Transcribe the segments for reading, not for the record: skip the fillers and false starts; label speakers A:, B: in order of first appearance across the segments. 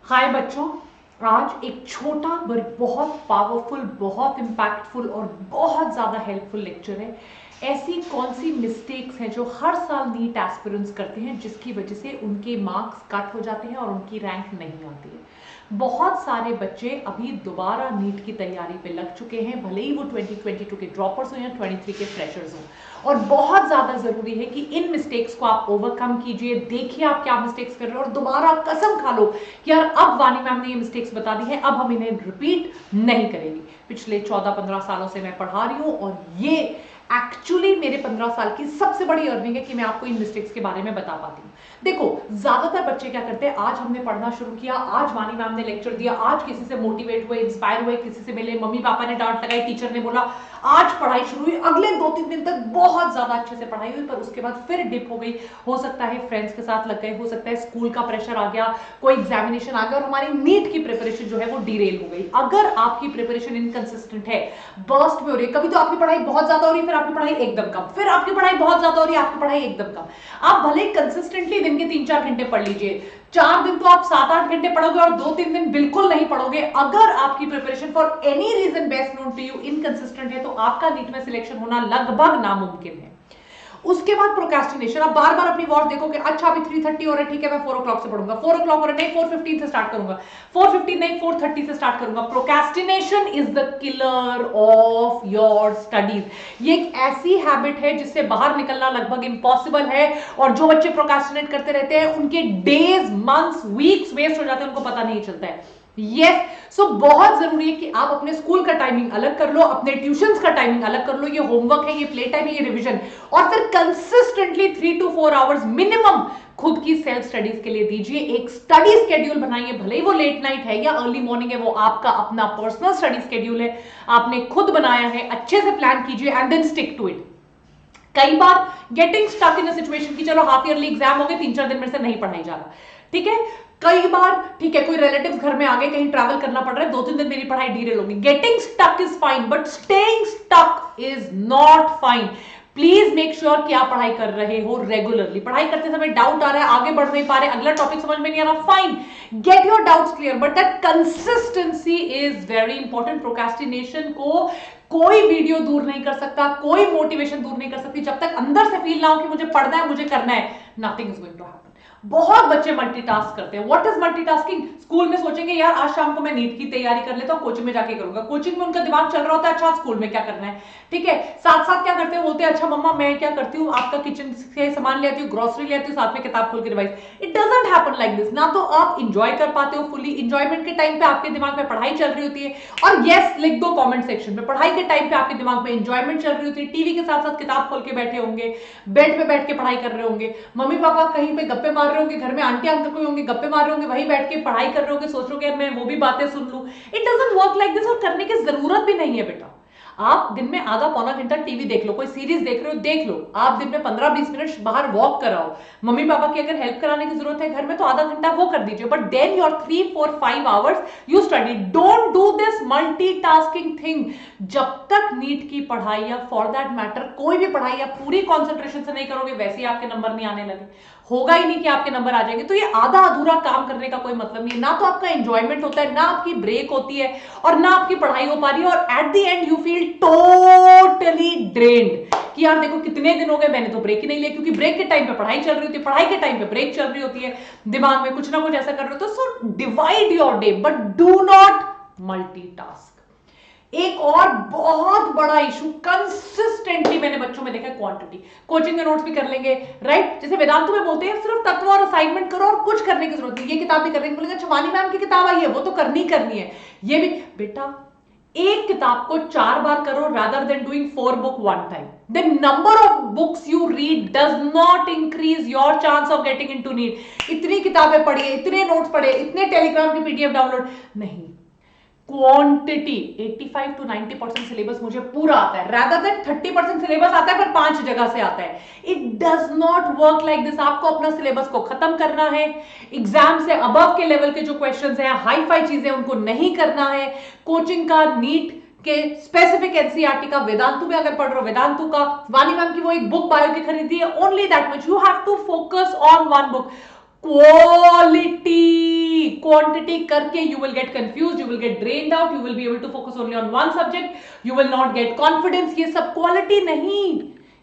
A: हाय बच्चों। आज एक छोटा पर बहुत पावरफुल, बहुत इम्पैक्टफुल और बहुत ज़्यादा हेल्पफुल लेक्चर है। ऐसी कौन सी मिस्टेक्स हैं जो हर साल नीट एस्पिरेंट्स करते हैं जिसकी वजह से उनके मार्क्स कट हो जाते हैं और उनकी रैंक नहीं आती है। बहुत सारे बच्चे अभी दोबारा नीट की तैयारी पे लग चुके हैं, भले ही वो 2022 के ड्रॉपर्स हो या 23 के फ्रेशर्स हो। और बहुत ज्यादा जरूरी है कि इन मिस्टेक्स को आप ओवरकम कीजिए। देखिए आप क्या मिस्टेक्स कर रहे हो और दोबारा कसम खा लो कि यार अब वानी मैम ने ये मिस्टेक्स बता दी है, अब हम इन्हें रिपीट नहीं करेंगे। पिछले 14-15 सालों से मैं पढ़ा रही हूं और ये एक्चुअली मेरे 15 साल की सबसे बड़ी अर्निंग है कि मैं आपको इन मिस्टेक्स के बारे में बता पाती हूँ। देखो, ज्यादातर बच्चे क्या करते हैं, आज हमने पढ़ना शुरू किया, आज वानी मैम ने लेक्चर दिया, आज किसी से मोटिवेट हुए, इंस्पायर हुए, किसी से मिले, मम्मी पापा ने डांट लगाई, टीचर ने बोला, आज पढ़ाई शुरू हुई, अगले 2-3 दिन तक बहुत ज्यादा अच्छे से पढ़ाई हुई, पर उसके बाद फिर डिप हो गई। हो सकता है फ्रेंड्स के साथ लग गए, हो सकता है स्कूल का प्रेशर आ गया, कोई एग्जामिनेशन आ गया और हमारी नीट की प्रिपरेशन जो है वो डिरेल हो गई। अगर आपकी प्रिपरेशन इनकंसिस्टेंट है, बर्स्ट में हो रही है, कभी तो आपकी पढ़ाई बहुत ज्यादा हो रही है, फिर आपकी पढ़ाई एकदम कम, फिर आपकी पढ़ाई बहुत ज्यादा हो रही है, आपकी पढ़ाई एकदम कम। आप भले कंसिस्टेंटली दिन के 3-4 घंटे पढ़ लीजिए, 4 दिन तो आप 7-8 घंटे पढ़ोगे और 2-3 दिन बिल्कुल नहीं पढ़ोगे। अगर आपकी preparation for any reason best known to you inconsistent है तो आपका नीट में सिलेक्शन होना लगभग नामुमकिन है। उसके बाद प्रोक्रेस्टिनेशन, आप बार बार अपनी वॉच देखोगे, अच्छा अभी 3:30 हो रहा है, ठीक है मैं 4 o'clock से पढ़ूंगा, 4 o'clock हो रहा है, नहीं 4:15 से स्टार्ट करूंगा, 4:15 नहीं 4:30 से स्टार्ट करूंगा। Procrastination is the killer of your studies. ये एक ऐसी हैबिट है जिससे बाहर निकलना लगभग इम्पॉसिबल है और जो बच्चे प्रोक्रेस्टिनेट करते रहते हैं उनके डेज, मंथ्स, वीक्स वेस्ट हो जाते हैं, उनको पता नहीं चलता है। यस, सो बहुत जरूरी है कि आप अपने स्कूल का टाइमिंग अलग कर लो, अपने ट्यूशंस का टाइमिंग अलग कर लो, ये होमवर्क है, ये प्ले टाइम है, ये रिवीजन, और फिर कंसिस्टेंटली 3 to 4 आवर्स मिनिमम खुद की सेल्फ स्टडीज के लिए दीजिए। एक स्टडी स्केड्यूल बनाइए, भले ही वो लेट नाइट है या अर्ली मॉर्निंग है, वो आपका अपना पर्सनल स्टडी स्केड्यूल है, आपने खुद बनाया है, अच्छे से प्लान कीजिए and then stick to it. कई बार getting stuck in a situation की चलो हाफ ईयरली एग्जाम हो गए, 3-4 दिन मेरे से नहीं पढ़ाई जा रहा, ठीक है। कई बार ठीक है, कोई रिलेटिव्स घर में आ गए, कहीं ट्रैवल करना पड़ रहा है, 2-3 दिन मेरी पढ़ाई डीरेल होगी। Getting stuck is fine but staying stuck is not fine. Please make sure कि आप पढ़ाई कर रहे हो रेगुलरली। पढ़ाई करते समय डाउट आ रहा है, आगे बढ़ नहीं पा रहे, अगला टॉपिक समझ में नहीं आ रहा, fine, get your doubts clear, but that consistency is very important. Procrastination को कोई वीडियो दूर नहीं कर सकता, कोई मोटिवेशन दूर नहीं कर सकती। जब तक अंदर से फील ना हो कि मुझे पढ़ना है, मुझे करना है, nothing is going to happen. बहुत बच्चे मल्टीटास्क करते हैं। What is multitasking? स्कूल में सोचेंगे यार आज शाम को मैं नीट की तैयारी कर लेता हूँ, कोचिंग में जाके करूंगा। कोचिंग में उनका दिमाग चल रहा होता है, अच्छा स्कूल में क्या करना है, ठीक है। साथ साथ क्या करते हैं, बोलते हैं अच्छा मम्मा मैं क्या करती हूँ, आपका किचन से सामान ले आती हूँ, ग्रोसरी ले आती हूँ, साथ में किताब खोल के revise. It doesn't happen like this. ना तो आप इंजॉय कर पाते हो फुली, इंजॉयमेंट के टाइम पे आपके दिमाग में पढ़ाई चल रही होती है, और यस लिख दो कमेंट सेक्शन में, पढ़ाई के टाइम पे आपके दिमाग में एंजॉयमेंट चल रही होती है, टीवी के साथ साथ किताब खोल के बैठे होंगे, बेड पे बैठ के पढ़ाई कर रहे होंगे, मम्मी पापा कहीं पे गप्पे मार रहे होंगे, घर में आंटी अंकल कोई होंगे गप्पे मार रहे होंगे, वही बैठ के पढ़ाई कर रहे होंगे, सोच रहे होंगे मैं वो भी बातें सुन लूं। It doesn't work like this, और करने की जरूरत भी नहीं है बेटा। आप दिन में आधा पौना घंटा टीवी देख लो, कोई सीरीज देख रहे हो देख लो, आप दिन में 15-20 मिनट बाहर वॉक कराओ, मम्मी पापा की अगर हेल्प कराने की जरूरत है घर में तो आधा घंटा वो कर दीजिए, but then your 3-4-5 hours you study. Don't do this multitasking thing. जब तक नीट की पढ़ाई या फॉर दैट मैटर कोई भी पढ़ाई या पूरी कॉन्सेंट्रेशन से नहीं करोगे, वैसे ही आपके नंबर नहीं आने लगे, होगा ही नहीं कि आपके नंबर आ जाएंगे। तो ये आधा अधूरा काम करने का कोई मतलब नहीं है। ना तो आपका एंजॉयमेंट होता है, ना आपकी ब्रेक होती है, और ना आपकी पढ़ाई हो पा रही है, और at the end you feel totally drained कि यार देखो कितने दिन हो गए मैंने तो ब्रेक ही नहीं लिया, क्योंकि ब्रेक के टाइम पे पढ़ाई चल रही होती है, पढ़ाई के टाइम पे ब्रेक चल रही होती है, दिमाग में कुछ ना कुछ ऐसा कर रहे हो। तो so divide your day but do not multitask. एक और बहुत बड़ा इशू कंसिस्टेंटली मैंने बच्चों में देखा है, क्वांटिटी। कोचिंग के नोट्स भी कर लेंगे, राइट, जैसे वेदांतु में बोलते हैं सिर्फ तत्व और असाइनमेंट करो और कुछ करने की जरूरत नहीं, ये किताब भी करने की बोलेंगे, अच्छा वानी मैम की किताब आई है वो तो करनी करनी है, ये भी बेटा एक किताब को 4 बार करो rather than doing 4 book one time. The number of books you read does not increase your chance of getting into NEET. इतनी किताबें पढ़िए, इतने नोट्स पढ़े, इतने टेलीग्राम की पीडीएफ डाउनलोड नहीं, क्वांटिटी। 85 to 90% सिलेबस मुझे पूरा आता है, rather than 30% सिलेबस आता है पर 5 जगह से आता है। It does not work like this. आपको अपना सिलेबस को खत्म करना है, एग्जाम से अबव के लेवल के जो क्वेश्चंस हैं, हाई फाई चीजें, उनको नहीं करना है। कोचिंग का, नीट के स्पेसिफिक एनसीईआरटी का, वेदांतु में अगर पढ़ रहे हो वेदांतु का, वानी मैम की वो एक बुक बायो की खरीदी है, only that much. You have to focus on one book. Quality, quantity करके you will get confuse, you will get drained out, you will be able to focus only on one subject, you will not get confidence. ये सब quality नहीं।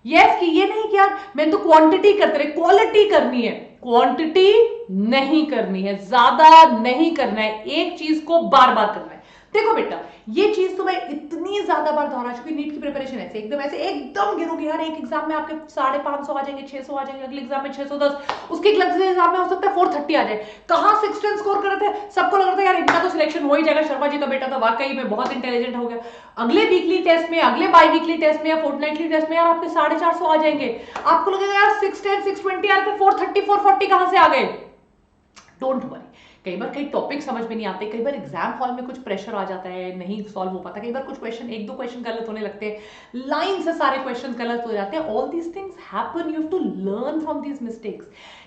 A: Yes, कि ये नहीं कि यार मैं तो क्वांटिटी करते रहे, क्वालिटी करनी है, क्वांटिटी नहीं करनी है, ज्यादा नहीं करना है, एक चीज को बार बार करना है। देखो बेटा, ये चीज तो मैं इतनी ज्यादा बार दोहरा चुकी, नीट की प्रिपरेशन ऐसे एकदम गिरोगे यार, एक एग्जाम में आपके 550 आ जाएंगे, 600 आ जाएंगे, अगले एग्जाम में 610, उसके अगले एग्जाम में हो सकता है 430 आ जाए। कहां 610 स्कोर कर रहे थे, सबको लग रहा था यार इनका तो सिलेक्शन हो ही जाएगा, शर्मा जी का बेटा तो वाकई में बहुत इंटेलिजेंट हो गया। अगले वीकली टेस्ट में, अगले बाई वीकली टेस्ट में या फोर्टनाइटली टेस्ट में यार आपके 450 आ जाएंगे, आपको लगेगा यार 610 620 यार 430 440 कहां से आ गए। डोंट वरी, कई बार कई टॉपिक समझ में नहीं आते, कई बार एग्जाम हॉल में कुछ प्रेशर आ जाता है, नहीं सॉल्व हो पाता, कई बार कुछ क्वेश्चन, एक दो क्वेश्चन गलत होने लगते हैं, लाइन से सारे क्वेश्चन गलत हो जाते हैं। All these things happen, you have to learn from these mistakes.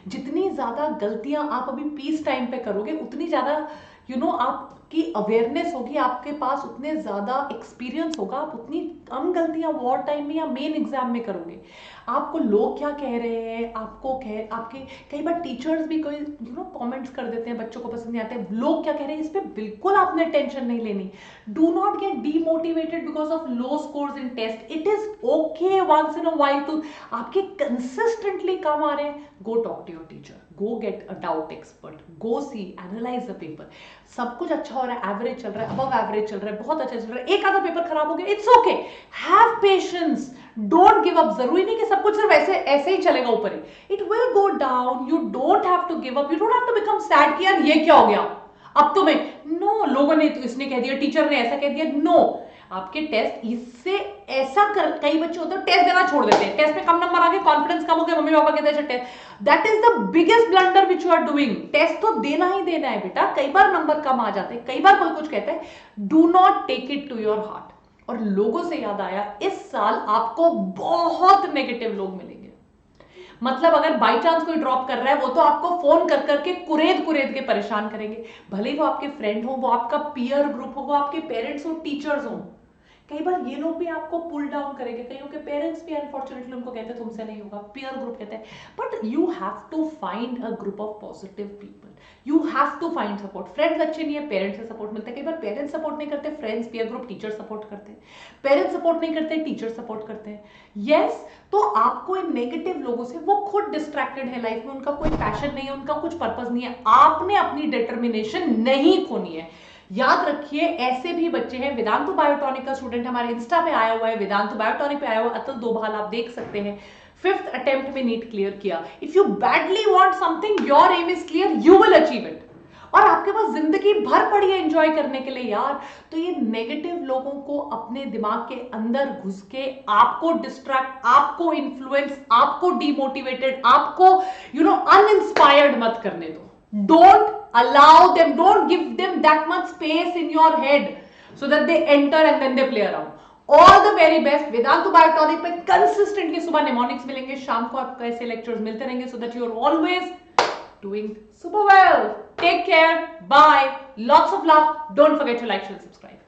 A: जितनी ज्यादा गलतियां आप अभी पीस टाइम पे करोगे, उतनी ज्यादा आपकी अवेयरनेस होगी, आपके पास उतने ज्यादा एक्सपीरियंस होगा, आप उतनी कम गलतियां वॉर टाइम में या मेन एग्जाम में करोगे। आपको लोग क्या कह रहे हैं, आपके कई बार टीचर्स भी कोई कमेंट्स कर देते हैं, बच्चों को पसंद नहीं आते, लोग क्या कह रहे हैं, इस पे बिल्कुल आपने टेंशन नहीं लेनी। Do not get demotivated because of low scores in test. It is okay once in a while too, आपके कंसिस्टेंटली कम आ रहे हैं, go talk to your teacher, go get a doubt expert, go see analyse the paper. सब कुछ अच्छा हो रहा है, एवरेज चल रहा है, अबव एवरेज चल रहा है, बहुत अच्छा चल रहा है, एक आधा पेपर खराब हो गया, it's okay, have patience, don't give up. जरूरी नहीं कि सब कुछ सिर्फ ऐसे ही चलेगा ऊपर ही, it will go down, you don't have to give up, you don't have to become sad कि यार ये क्या हो गया अब तो मैं, नो, लोगों ने तो इसने कह दिया, टीचर ने ऐसा कह दिया, नो। आपके टेस्ट इससे ऐसा कर, कई बच्चे होते हैं टेस्ट देना छोड़ देते हैं, टेस्ट में कम नंबर आ गए, कॉन्फिडेंस कम हो गया, मम्मी पापा कहते हैं test, that is the biggest blunder which you are doing. Test तो देना ही देना है बेटा, कई बार नंबर कम आ जाते हैं, कई बार कोई कुछ कहता है, do not take it to your heart. और लोगों से याद आया, इस साल आपको बहुत नेगेटिव लोग मिलेंगे, मतलब अगर बाई चांस कोई ड्रॉप कर रहा है, वो तो आपको फोन कर करके कुरेद कुरेद के परेशान करेंगे, भले वो आपके फ्रेंड हो, वो आपका पीयर ग्रुप हो, वो आपके पेरेंट्स हो, टीचर्स हो। कई बार ये लोग भी आपको पुल डाउन करेंगे, कईयों के पेरेंट्स भी अनफॉर्चुनेटली उनको कहते हैं तुमसे नहीं होगा, पीयर ग्रुप कहते हैं, but you have to find a group of positive people, you have to find support. Friends अच्छे नहीं है, पेरेंट्स से सपोर्ट मिलता है, कई बार पेरेंट्स सपोर्ट नहीं करते, friends, peer group, teacher support करते हैं, पेरेंट्स सपोर्ट नहीं करते, टीचर सपोर्ट करते हैं। यस, तो आपको इन नेगेटिव लोगों से, वो खुद डिस्ट्रैक्टेड है लाइफ में, उनका कोई पैशन नहीं है, उनका कुछ पर्पस नहीं है, आपने अपनी डिटर्मिनेशन नहीं खोनी है। याद रखिए, ऐसे भी बच्चे हैं, वेदांतु बायोटॉनिक का स्टूडेंट हमारे इंस्टा पे आया हुआ है, वेदांतु बायोटॉनिक पे आया हुआ अतुल दोभाल, आप देख सकते हैं, 5th अटेम्प्ट में नीट क्लियर किया। If you badly want something, your aim is clear, you will achieve it, और आपके पास जिंदगी भर पड़ी है एंजॉय करने के लिए यार। तो ये नेगेटिव लोगों को अपने दिमाग के अंदर घुस के आपको डिस्ट्रैक्ट, आपको इन्फ्लुएंस, आपको डिमोटिवेटेड, आपको अनइंस्पायर्ड मत करने दो। Don't allow them, don't give them that much space in your head so that they enter and then they play around. All the very best. Vedantu Biotonic पे कंसिस्टेंटली सुबह mnemonics मिलेंगे, शाम को आपको ऐसे लेक्चर्स मिलते रहेंगे, so that you are always doing super well. Take care. Bye. Lots of love. Don't forget to like, share, subscribe.